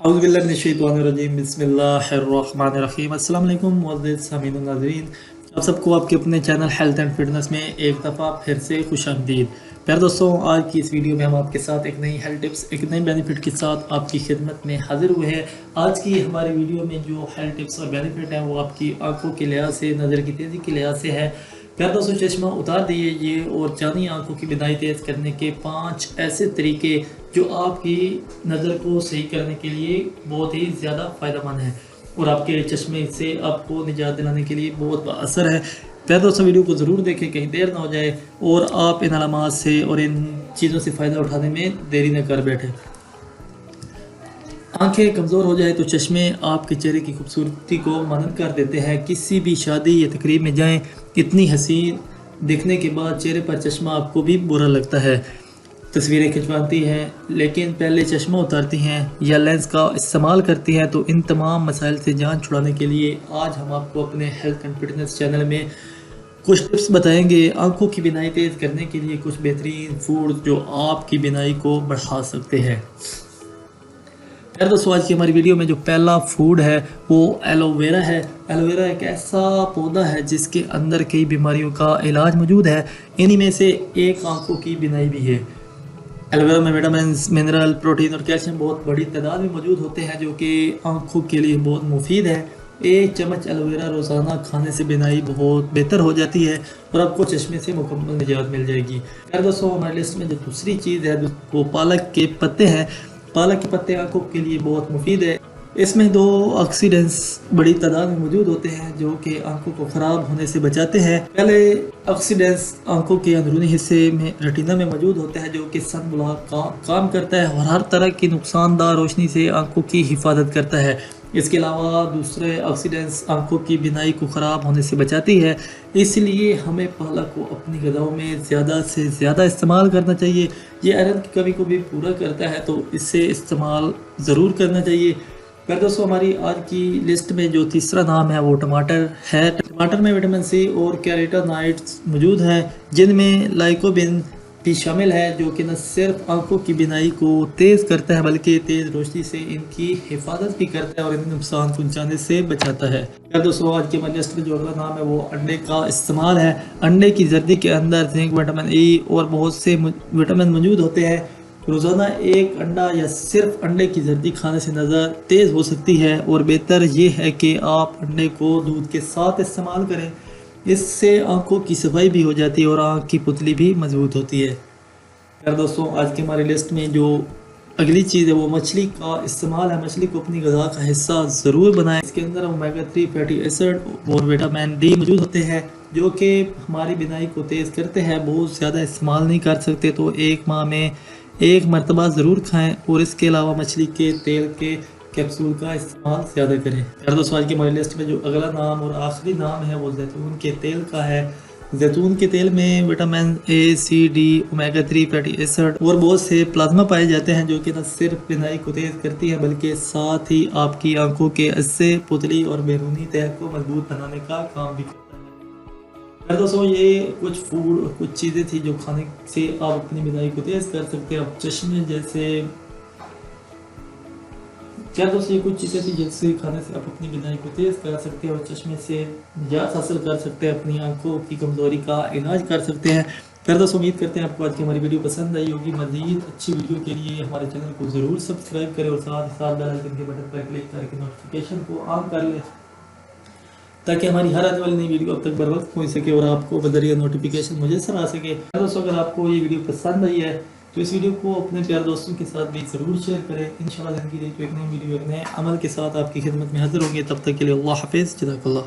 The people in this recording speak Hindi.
औज़ुबिल्लाहिमिनश्शैतानिर्रजीम बिस्मिल्लाहिर्रहमानिर्रहीम। अस्सलाम वालेकुम मुअज़्ज़िज़ सामीन नाज़रीन, आप सबको आपके अपने चैनल हेल्थ एंड फिटनेस में एक दफ़ा फिर से खुशामदीद। प्यारे दोस्तों, आज की इस वीडियो में हम आपके साथ एक नई हेल्थ टिप्स, एक नई बेनिफिट के साथ आपकी खिदमत में हाजिर हुए हैं। आज की हमारी वीडियो में जो हेल्थ टिप्स और बेनिफिट है वो आपकी आंखों के लिहाज से, नज़र की तेज़ी के लिहाज से है। प्यारे दोस्तों, चश्मा उतार दीजिए और जानिए आंखों की बिनाई तेज़ करने के 5 ऐसे तरीके जो आपकी नज़र को सही करने के लिए बहुत ही ज़्यादा फ़ायदेमंद है और आपके चश्मे से आपको निजात दिलाने के लिए बहुत असर है। प्यारे दोस्तों, वीडियो को ज़रूर देखें, कहीं देर ना हो जाए और आप इन अलामात से और इन चीज़ों से फ़ायदा उठाने में देरी न कर बैठे। आंखें कमज़ोर हो जाए तो चश्मे आपके चेहरे की खूबसूरती को मानद कर देते हैं। किसी भी शादी या तकरीब में जाएं, इतनी हसीन दिखने के बाद चेहरे पर चश्मा आपको भी बुरा लगता है। तस्वीरें खिंचवाती हैं लेकिन पहले चश्मा उतारती हैं या लेंस का इस्तेमाल करती हैं। तो इन तमाम मसाइल से जान छुड़ाने के लिए आज हम आपको अपने हेल्थ एंड फिटनेस चैनल में कुछ टिप्स बताएंगे आंखों की बिनाई तेज़ करने के लिए, कुछ बेहतरीन फूड जो आपकी बिनाई को बढ़ा सकते हैं। यार दोस्तों, आज की हमारी वीडियो में जो पहला फूड है वो एलोवेरा है। एलोवेरा एक ऐसा पौधा है जिसके अंदर कई बीमारियों का इलाज मौजूद है। इन्हीं में से एक आंखों की बिनाई भी है। एलोवेरा में विटामिन, मिनरल, प्रोटीन और कैल्शियम बहुत बड़ी तादाद में मौजूद होते हैं जो कि आंखों के लिए बहुत मुफीद है। 1 चम्मच एलोवेरा रोज़ाना खाने से बिनाई बहुत बेहतर हो जाती है और आपको चश्मे से मुकम्मल निजात मिल जाएगी। यार दोस्तों, हमारी लिस्ट में जो दूसरी चीज़ है वो पालक के पत्ते हैं। पालक के पत्ते आंखों के लिए बहुत मुफीद है। इसमें 2 ऑक्सीडेंट्स बड़ी तादाद में मौजूद होते हैं जो कि आंखों को ख़राब होने से बचाते हैं। पहले ऑक्सीडेंट्स आंखों के अंदरूनी हिस्से में रेटिना में मौजूद होता है जो कि सन ब्लॉक का काम करता है और हर तरह की नुकसानदार रोशनी से आंखों की हिफाजत करता है। इसके अलावा दूसरे ऑक्सीडेंट्स आंखों की बिनाई को ख़राब होने से बचाती है। इसलिए हमें पालक को अपनी ग़िज़ाओं में ज़्यादा से ज़्यादा इस्तेमाल करना चाहिए। ये आयरन की कमी को भी पूरा करता है तो इससे इस्तेमाल ज़रूर करना चाहिए। फिर दोस्तों, हमारी आज की लिस्ट में जो तीसरा नाम है वो टमाटर है। टमाटर में विटामिन सी और कैरोटीनॉइड्स मौजूद हैं जिनमें लाइकोबिन भी शामिल है जो कि न सिर्फ आंखों की बिनाई को तेज़ करता है बल्कि तेज़ रोशनी से इनकी हिफाजत भी करता है और इन्हें नुकसान पहुंचाने से बचाता है। यार दोस्तों, आज की हमारी लिस्ट में जो अगला नाम है वो अंडे का इस्तेमाल है। अंडे की जर्दी के अंदर जिंक, विटामिन ई और बहुत से विटामिन मौजूद होते हैं। रोज़ाना 1 अंडा या सिर्फ अंडे की जर्दी खाने से नज़र तेज़ हो सकती है और बेहतर ये है कि आप अंडे को दूध के साथ इस्तेमाल करें। इससे आंखों की सफाई भी हो जाती है और आंख की पुतली भी मजबूत होती है। यार दोस्तों, आज की हमारी लिस्ट में जो अगली चीज़ है वो मछली का इस्तेमाल है। मछली को अपनी ग़िज़ा का हिस्सा ज़रूर बनाएं। इसके अंदर ओमेगा 3 फैटी एसिड और विटामिन डी मौजूद होते हैं जो कि हमारी बिनाई को तेज़ करते हैं। बहुत ज़्यादा इस्तेमाल नहीं कर सकते तो 1 माह में 1 मरतबा ज़रूर खाएं और इसके अलावा मछली के तेल के कैप्सूल का इस्तेमाल ज़्यादा करें। यार दोस्तों, आज की हमारी लिस्ट में जो अगला नाम और आखिरी नाम है वो जैतून के तेल का है। जैतून के तेल में vitamin A, C, D, omega 3 fatty acid और बहुत से प्लाज्मा पाए जाते हैं जो कि न सिर्फ बिनाई को तेज़ करती है बल्कि साथ ही आपकी आंखों के हिस्से, पुतली और बैरूनी तह को मजबूत बनाने का काम भी करता है। यार दोस्तों, ये कुछ फूड और कुछ चीज़ें थी जो खाने से आप अपनी बिनाई को तेज़ कर सकते हैं। अब चश्मे जैसे क्या दोस्तों, ये कुछ चीज़ें थी जिससे खाने से आप अपनी बिनाई को तेज़ कर सकते हैं और चश्मे से निजात हासिल कर सकते हैं, अपनी आंखों की कमज़ोरी का इलाज कर सकते हैं। फिर दोस्तों, उम्मीद करते हैं आपको आज की हमारी वीडियो पसंद आई होगी। मज़ीद अच्छी वीडियो के लिए हमारे चैनल को ज़रूर सब्सक्राइब करें और साथ ही साथ बेल आइकन के बटन पर क्लिक करके नोटिफिकेशन को ऑन कर लें ताकि हमारी हर आने वाली नई वीडियो अब तक बर वक्त पहुँच सके और आपको बदरिया नोटिफिकेशन मुयसर आ सके। दोस्तों, अगर आपको ये वीडियो पसंद आई है तो इस वीडियो को अपने प्यारे दोस्तों के साथ भी ज़रूर शेयर करें। इंशाल्लाह ज़िंदगी एक नई वीडियो, एक नए अमल के साथ आपकी खिदमत में हाजिर होंगे। तब तक के लिए अल्लाह हाफ़िज़, जज़ाकल्लाह।